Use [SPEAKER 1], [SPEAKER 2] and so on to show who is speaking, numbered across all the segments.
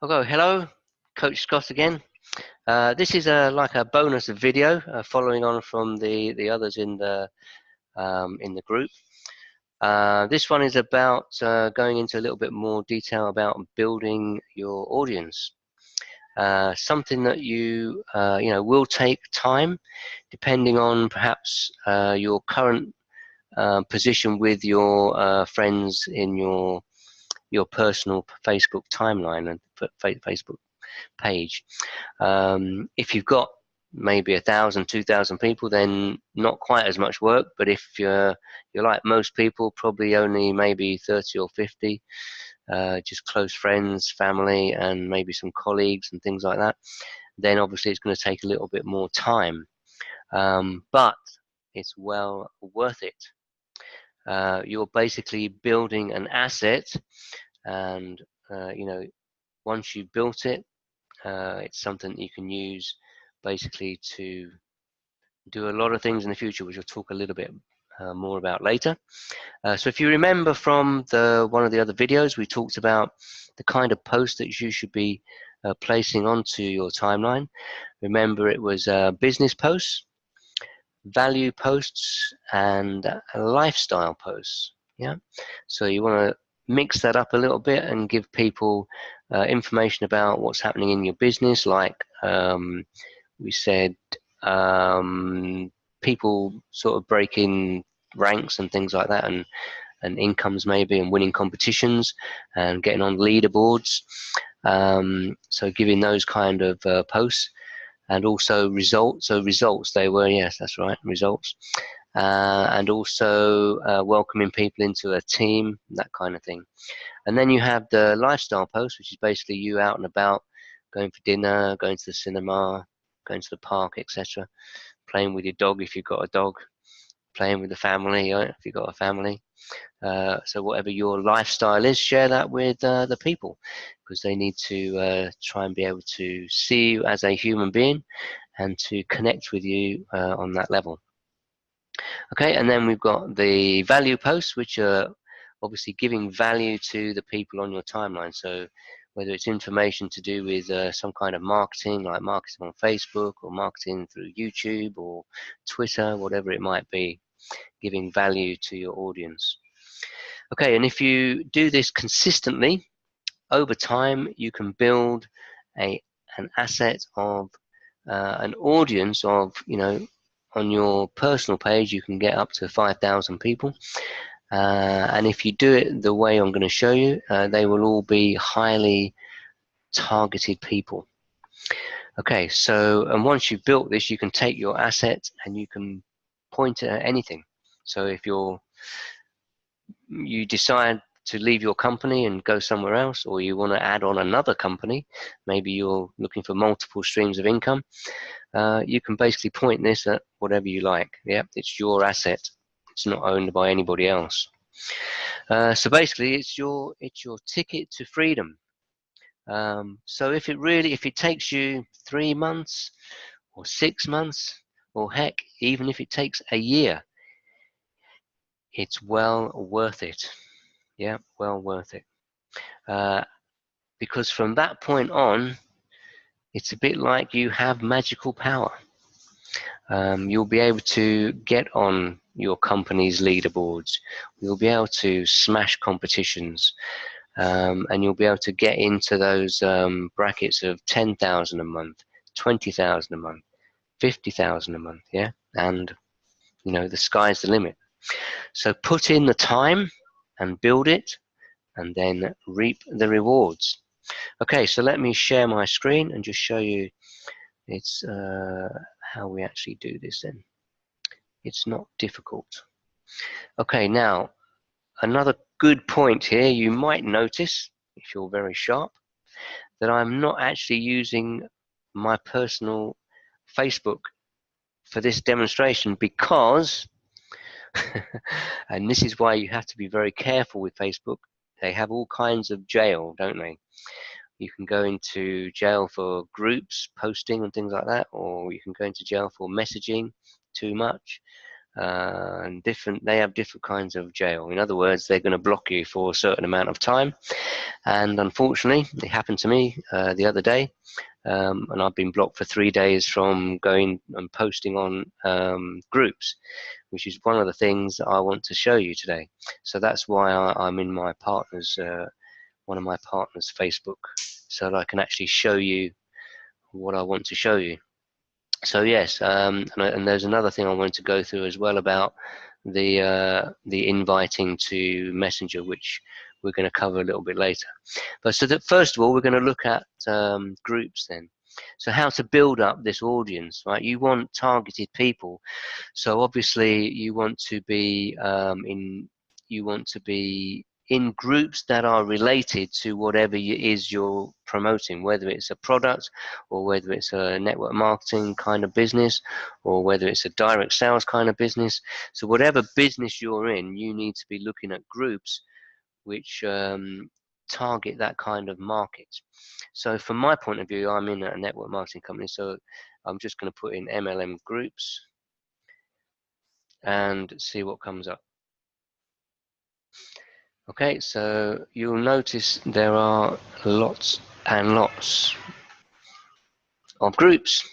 [SPEAKER 1] Okay, hello, Coach Scott again. This is like a bonus video following on from the others in the group. This one is about going into a little bit more detail about building your audience. Something that you know will take time, depending on perhaps your current position with your friends in your personal Facebook timeline and Facebook page. If you've got maybe 1,000, 2,000 people, then not quite as much work. But if you're like most people, probably only maybe 30 or 50, just close friends, family, and maybe some colleagues and things like that, then obviously it's going to take a little bit more time. But it's well worth it. You're basically building an asset, and you know, once you've built it, it's something that you can use basically to do a lot of things in the future, which we'll talk a little bit more about later. So if you remember from one of the other videos, we talked about the kind of post that you should be placing onto your timeline. Remember, it was business posts, value posts, and lifestyle posts. Yeah. So you want to mix that up a little bit and give people information about what's happening in your business, like we said, people sort of breaking ranks and things like that, and incomes maybe, and winning competitions and getting on leaderboards. So giving those kind of posts, and also results. So results, they were, yes, that's right, results. And also welcoming people into a team, that kind of thing. And then you have the lifestyle post, which is basically you out and about, going for dinner, going to the cinema, going to the park, etc. Playing with your dog if you've got a dog, playing with the family if you've got a family. So whatever your lifestyle is, share that with the people, because they need to try and be able to see you as a human being and to connect with you on that level. Okay, and then we've got the value posts, which are obviously giving value to the people on your timeline. So whether it's information to do with some kind of marketing, like marketing on Facebook or marketing through YouTube or Twitter, whatever it might be, giving value to your audience. Okay, and if you do this consistently over time, you can build an asset of an audience of, you know, on your personal page, you can get up to 5,000 people. And if you do it the way I'm going to show you, they will all be highly targeted people. Okay, so, and once you've built this, you can take your asset and you can point it at anything. So if you decide to leave your company and go somewhere else, or you want to add on another company, maybe you're looking for multiple streams of income, you can basically point this at whatever you like. Yeah, it's your asset. It's not owned by anybody else. So basically, it's your ticket to freedom. So if it takes you 3 months or 6 months, or heck, even if it takes a year, it's well worth it. Yeah, well worth it. Because from that point on, it's a bit like you have magical power. You'll be able to get on your company's leaderboards. You'll be able to smash competitions, and you'll be able to get into those brackets of 10,000 a month, 20,000 a month, 50,000 a month. Yeah, and you know, the sky's the limit. So put in the time and build it, and then reap the rewards. Okay, so let me share my screen and just show you it's how we actually do this then. It's not difficult. Okay, now another good point here, you might notice, if you're very sharp, that I'm not actually using my personal Facebook for this demonstration, because and this is why you have to be very careful with Facebook. They have all kinds of jail, don't they? You can go into jail for groups posting and things like that, or you can go into jail for messaging too much. and they have different kinds of jail. In other words, they're going to block you for a certain amount of time. And unfortunately, it happened to me the other day, and I've been blocked for 3 days from going and posting on groups, which is one of the things that I want to show you today. So that's why I'm in my partner's, one of my partner's Facebook, so that I can actually show you what I want to show you. So yes, and there's another thing I wanted to go through as well about the inviting to Messenger, which we're going to cover a little bit later. But so that first of all, we're going to look at groups then. So how to build up this audience, right? You want targeted people, so obviously you want to be in groups that are related to whatever is you're promoting, whether it's a product or whether it's a network marketing kind of business or whether it's a direct sales kind of business. So whatever business you're in, you need to be looking at groups which target that kind of market. So from my point of view, I'm in a network marketing company, so I'm just going to put in MLM groups and see what comes up. Okay, so you'll notice there are lots and lots of groups.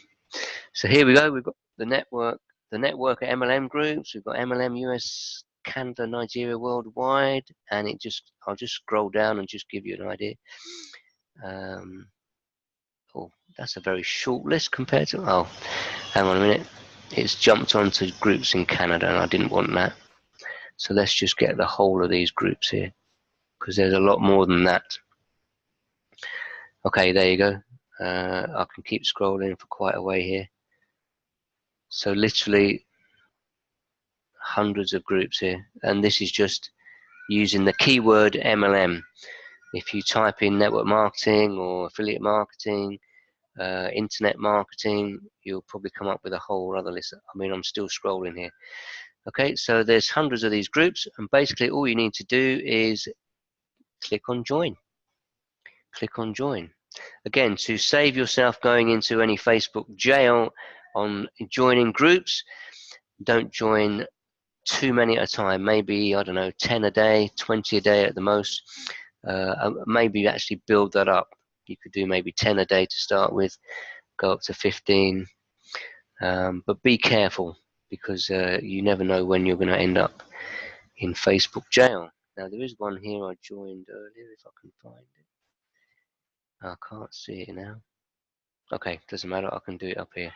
[SPEAKER 1] So here we go. We've got the network MLM groups. We've got MLM US, Canada, Nigeria, worldwide, and I'll just scroll down and just give you an idea. Oh, that's a very short list compared to. Oh, hang on a minute. It's jumped onto groups in Canada, and I didn't want that. So let's just get the whole of these groups here, because there's a lot more than that. Okay, there you go. I can keep scrolling for quite a way here. So literally hundreds of groups here, and this is just using the keyword MLM. If you type in network marketing or affiliate marketing, internet marketing, you'll probably come up with a whole other list. I mean, I'm still scrolling here. Okay, so there's hundreds of these groups, and basically all you need to do is click on join. Click on join. Again, to save yourself going into any Facebook jail on joining groups, don't join too many at a time. Maybe, I don't know, 10 a day, 20 a day at the most. Maybe actually build that up. You could do maybe 10 a day to start with, go up to 15. But be careful, because you never know when you're going to end up in Facebook jail. Now, there is one here I joined earlier, if I can find it. I can't see it now. Okay, doesn't matter, I can do it up here.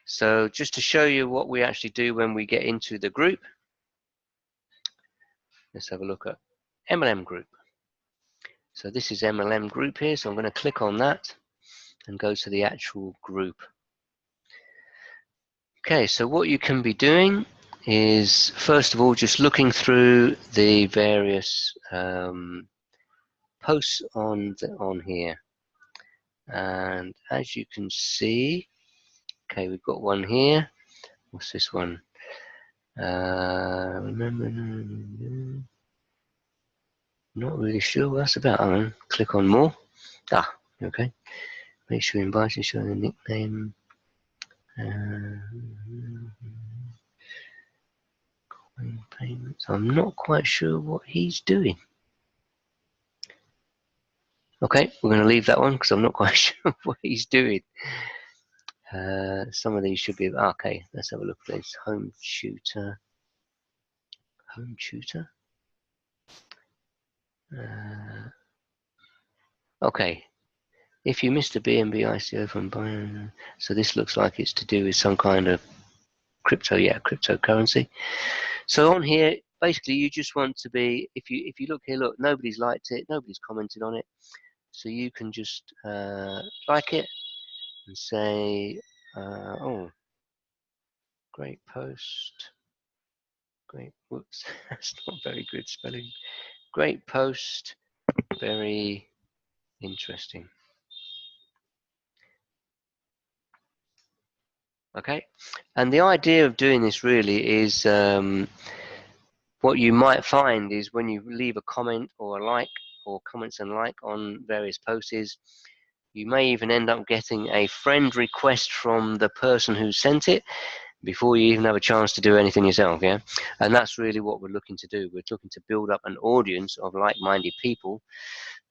[SPEAKER 1] So just to show you what we actually do when we get into the group, let's have a look at MLM group. So this is MLM group here, so I'm going to click on that and go to the actual group. Okay, so what you can be doing is, first of all, just looking through the various posts on here. And as you can see, okay, we've got one here. What's this one? Remember, not really sure what that's about. I'm going to click on more. Okay. Make sure you invite and show the nickname. Payments. I'm not quite sure what he's doing. Okay, we're going to leave that one because I'm not quite sure what he's doing. Some of these should be okay. Let's have a look at this. Home tutor. Home tutor. Okay. If you missed a BNB ICO from buying, so this looks like it's to do with some kind of crypto, cryptocurrency. So on here, basically, you just want to be. If you look here, look, nobody's liked it, nobody's commented on it, so you can just like it and say, oh, great post. Great, whoops, that's not very good spelling. Great post, very interesting. Okay, and the idea of doing this really is what you might find is when you leave a comment or a like, or comments and like on various posts, is you may even end up getting a friend request from the person who sent it, before you even have a chance to do anything yourself. Yeah, and that's really what we're looking to do. We're looking to build up an audience of like-minded people,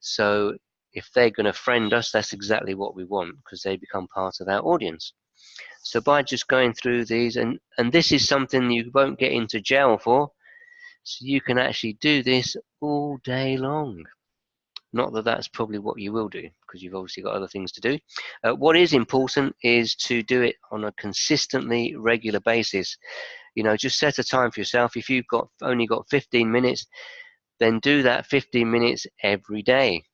[SPEAKER 1] so if they're going to friend us, that's exactly what we want, because they become part of our audience. So by just going through these, and this is something you won't get into jail for, so you can actually do this all day long. Not that that's probably what you will do, because you've obviously got other things to do. What is important is to do it on a consistently regular basis. Just set a time for yourself. If you've only got 15 minutes, then do that 15 minutes every day.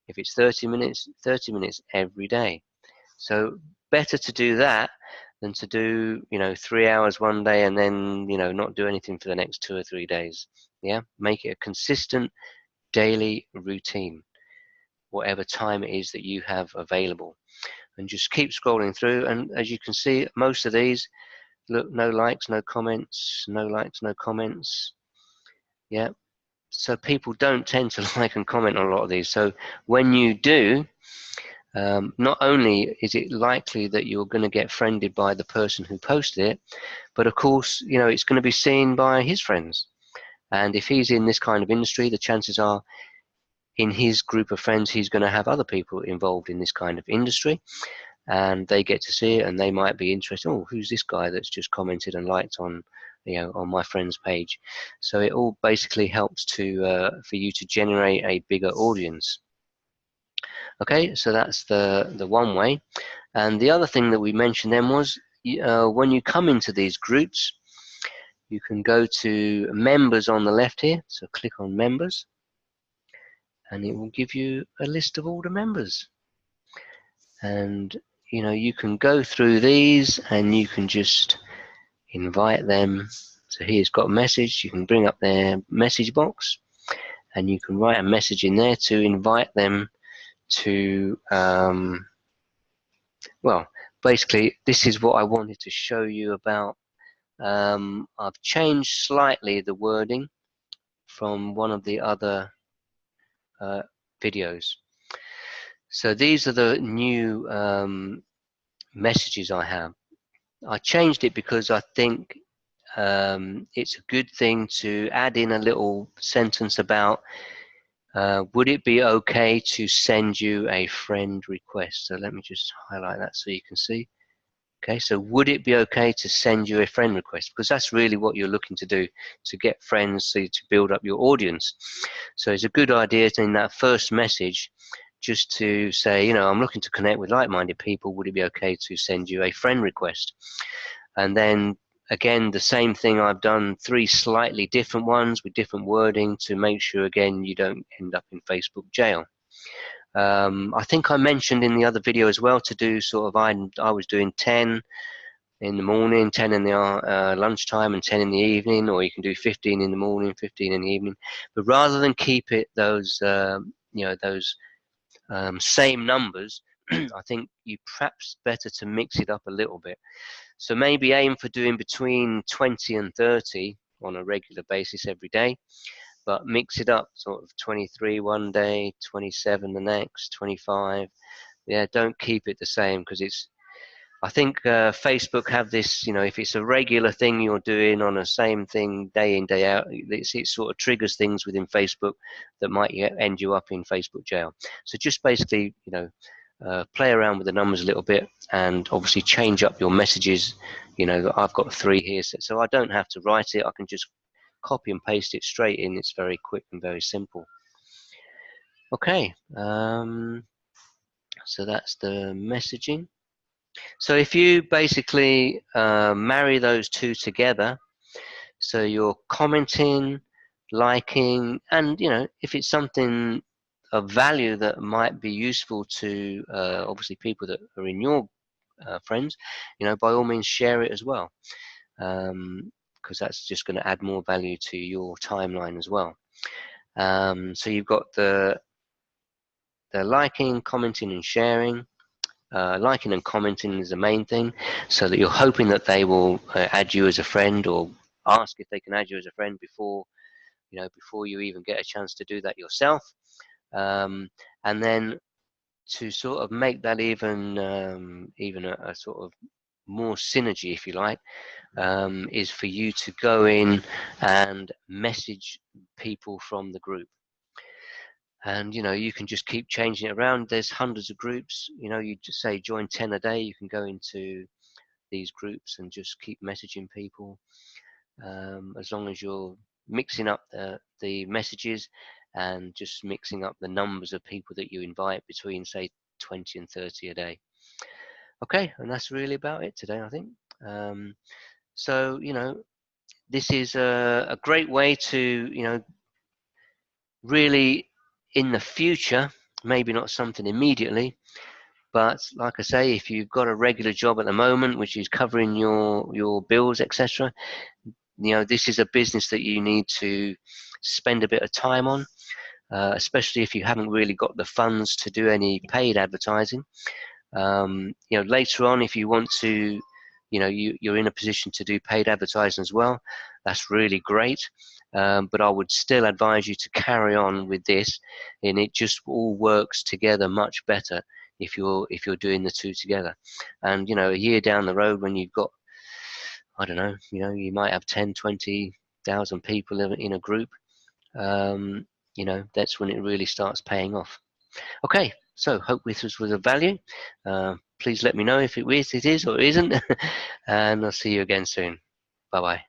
[SPEAKER 1] If it's 30 minutes, 30 minutes every day. So better to do that than to do 3 hours one day and then not do anything for the next 2 or 3 days. Yeah, make it a consistent daily routine, whatever time it is that you have available, and just keep scrolling through. And as you can see, most of these, look, no likes, no comments, no likes, no comments. Yeah, so people don't tend to like and comment on a lot of these. So when you do, not only is it likely that you're going to get friended by the person who posted it, but of course, it's going to be seen by his friends. And if he's in this kind of industry, the chances are in his group of friends, he's going to have other people involved in this kind of industry, and they get to see it, and they might be interested. Oh, who's this guy that's just commented and liked on, on my friend's page? So it all basically helps to for you to generate a bigger audience. Okay, so that's the one way. And the other thing that we mentioned then was when you come into these groups, you can go to members on the left here. So click on members, and it will give you a list of all the members. And you can go through these, and you can just invite them. So here's got a message. You can bring up their message box, and you can write a message in there to invite them to well, basically this is what I wanted to show you about. I've changed slightly the wording from one of the other videos. So these are the new messages I have. I changed it because I think it's a good thing to add in a little sentence about would it be okay to send you a friend request? So let me just highlight that so you can see. Okay, so would it be okay to send you a friend request? Because that's really what you're looking to do, to get friends, so to build up your audience. So it's a good idea in that first message just to say, I'm looking to connect with like-minded people. Would it be okay to send you a friend request? And then again, the same thing, I've done 3 slightly different ones with different wording to make sure, again, you don't end up in Facebook jail. I think I mentioned in the other video as well to do sort of, I was doing 10 in the morning, 10 in the lunchtime, and 10 in the evening, or you can do 15 in the morning, 15 in the evening. But rather than keep it those same numbers, I think you perhaps better to mix it up a little bit. So maybe aim for doing between 20 and 30 on a regular basis every day, but mix it up, sort of 23 one day, 27 the next, 25. Yeah, don't keep it the same, because I think Facebook have this, if it's a regular thing you're doing on the same thing day in, day out, it sort of triggers things within Facebook that might end you up in Facebook jail. So just basically, play around with the numbers a little bit, and obviously change up your messages. I've got 3 here, so I don't have to write it. I can just copy and paste it straight in. It's very quick and very simple. Okay, so that's the messaging. So if you basically marry those two together, so you're commenting, liking, and if it's something of value that might be useful to obviously people that are in your friends, by all means share it as well, because that's just going to add more value to your timeline as well. So you've got the liking, commenting, and sharing. Liking and commenting is the main thing, so that you're hoping that they will add you as a friend, or ask if they can add you as a friend before you even get a chance to do that yourself. And then to sort of make that even a sort of more synergy, if you like, is for you to go in and message people from the group. And you can just keep changing it around. There's hundreds of groups. You just say join 10 a day. You can go into these groups and just keep messaging people, as long as you're mixing up the messages and just mixing up the numbers of people that you invite, between say 20 and 30 a day. Okay, and that's really about it today, I think. So this is a great way to really, in the future, maybe not something immediately, but like I say, if you've got a regular job at the moment which is covering your bills, etc., this is a business that you need to spend a bit of time on, especially if you haven't really got the funds to do any paid advertising. Later on, if you want to, you're in a position to do paid advertising as well, that's really great. But I would still advise you to carry on with this, and it just all works together much better if you're doing the two together. And a year down the road, when you've got, I don't know, you might have 10, 20,000 people in a group. That's when it really starts paying off. Okay, so hope this was of value. Please let me know if it is or isn't, and I'll see you again soon. Bye bye.